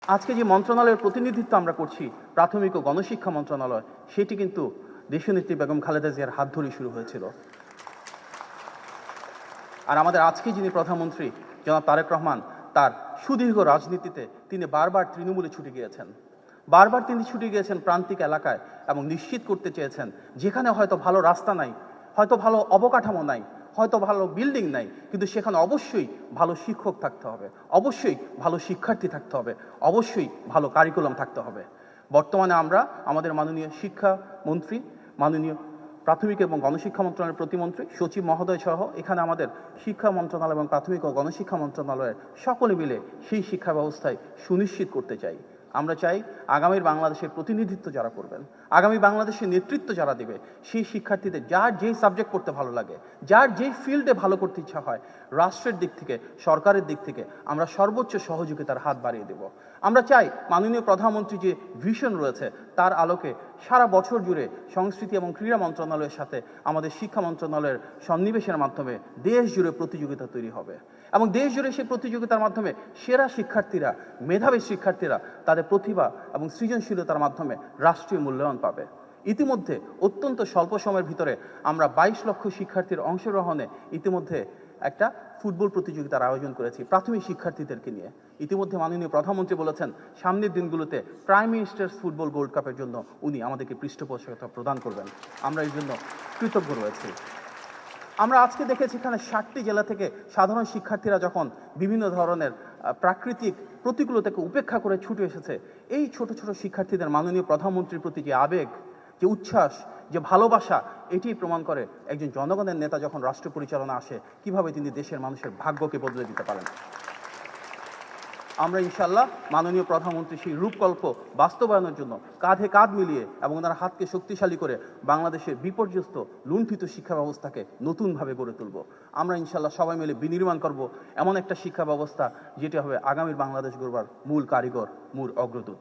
আজকে যে মন্ত্রণালয়ের প্রতিনিধিত্ব আমরা করছি, প্রাথমিক ও গণশিক্ষা মন্ত্রণালয়, সেটি কিন্তু দেশনেত্রী বেগম খালেদা জিয়ার হাত ধরেই শুরু হয়েছিল। আর আমাদের আজকে যিনি প্রধানমন্ত্রী জনাব তারেক রহমান, তার সুদীর্ঘ রাজনীতিতে তিনি বারবার তৃণমূলে ছুটে গিয়েছেন। বারবার তিনি ছুটে গিয়েছেন প্রান্তিক এলাকায় এবং নিশ্চিত করতে চেয়েছেন যেখানে হয়তো ভালো রাস্তা নাই, হয়তো ভালো অবকাঠামো নাই, হয়তো ভালো বিল্ডিং নাই, কিন্তু সেখানে অবশ্যই ভালো শিক্ষক থাকতে হবে, অবশ্যই ভালো শিক্ষার্থী থাকতে হবে, অবশ্যই ভালো কারিকুলাম থাকতে হবে। বর্তমানে আমরা আমাদের মাননীয় শিক্ষামন্ত্রী, মাননীয় প্রাথমিক এবং গণশিক্ষা মন্ত্রণালয়ের প্রতিমন্ত্রী সচিব মহোদয় সহ এখানে আমাদের শিক্ষা মন্ত্রণালয় এবং প্রাথমিক ও গণশিক্ষা মন্ত্রণালয়ের সকলে মিলে সেই শিক্ষা ব্যবস্থায় সুনিশ্চিত করতে চাই। আমরা চাই আগামীর বাংলাদেশের প্রতিনিধিত্ব যারা করবেন, আগামী বাংলাদেশের নেতৃত্ব যারা দেবে, সেই শিক্ষার্থীদের যার যেই সাবজেক্ট পড়তে ভালো লাগে, যার যেই ফিল্ডে ভালো করতে ইচ্ছা হয়, রাষ্ট্রের দিক থেকে, সরকারের দিক থেকে আমরা সর্বোচ্চ সহযোগিতার হাত বাড়িয়ে দেব। আমরা চাই মাননীয় প্রধানমন্ত্রী যে ভিশন রয়েছে তার আলোকে সারা বছর জুড়ে সংস্কৃতি এবং ক্রীড়া মন্ত্রণালয়ের সাথে আমাদের শিক্ষা মন্ত্রণালয়ের সন্নিবেশের মাধ্যমে দেশ জুড়ে প্রতিযোগিতা তৈরি হবে এবং দেশ জুড়ে সেই প্রতিযোগিতার মাধ্যমে সেরা শিক্ষার্থীরা, মেধাবী শিক্ষার্থীরা তাদের প্রতিভা এবং সৃজনশীলতার মাধ্যমে রাষ্ট্রীয় মূল্যায়ন পাবে। ইতিমধ্যে অত্যন্ত স্বল্প সময়ের ভিতরে আমরা 22 লক্ষ শিক্ষার্থীর অংশগ্রহণে ইতিমধ্যে একটা ফুটবল প্রতিযোগিতার আয়োজন করেছি প্রাথমিক শিক্ষার্থীদেরকে নিয়ে। ইতিমধ্যে মাননীয় প্রধানমন্ত্রী বলেছেন সামনের দিনগুলোতে প্রাইম মিনিস্টার্স ফুটবল গোল্ড কাপের জন্য উনি আমাদেরকে পৃষ্ঠপোষকতা প্রদান করবেন। আমরা এই জন্য কৃতজ্ঞ রয়েছি। আমরা আজকে দেখেছি এখানে 60টি জেলা থেকে সাধারণ শিক্ষার্থীরা যখন বিভিন্ন ধরনের প্রাকৃতিক প্রতিকূলতাকে উপেক্ষা করে ছুটে এসেছে, এই ছোট ছোট শিক্ষার্থীদের মাননীয় প্রধানমন্ত্রীর প্রতি যে আবেগ, যে উচ্ছ্বাস, যে ভালোবাসা, এটি প্রমাণ করে একজন জনগণের নেতা যখন রাষ্ট্র পরিচালনা আসে কিভাবে তিনি দেশের মানুষের ভাগ্যকে বদলে দিতে পারেন। আমরা ইনশাল্লাহ মাননীয় প্রধানমন্ত্রী সেই রূপকল্প বাস্তবায়নের জন্য কাঁধে কাঁধ মিলিয়ে এবং ওনার হাতকে শক্তিশালী করে বাংলাদেশের বিপর্যস্ত লুণ্ঠিত শিক্ষা ব্যবস্থাকে নতুনভাবে গড়ে তুলব। আমরা ইনশাল্লাহ সবাই মিলে বিনির্মাণ করব এমন একটা শিক্ষা ব্যবস্থা যেটি হবে আগামীর বাংলাদেশ গড়বার মূল কারিগর, মূল অগ্রদূত।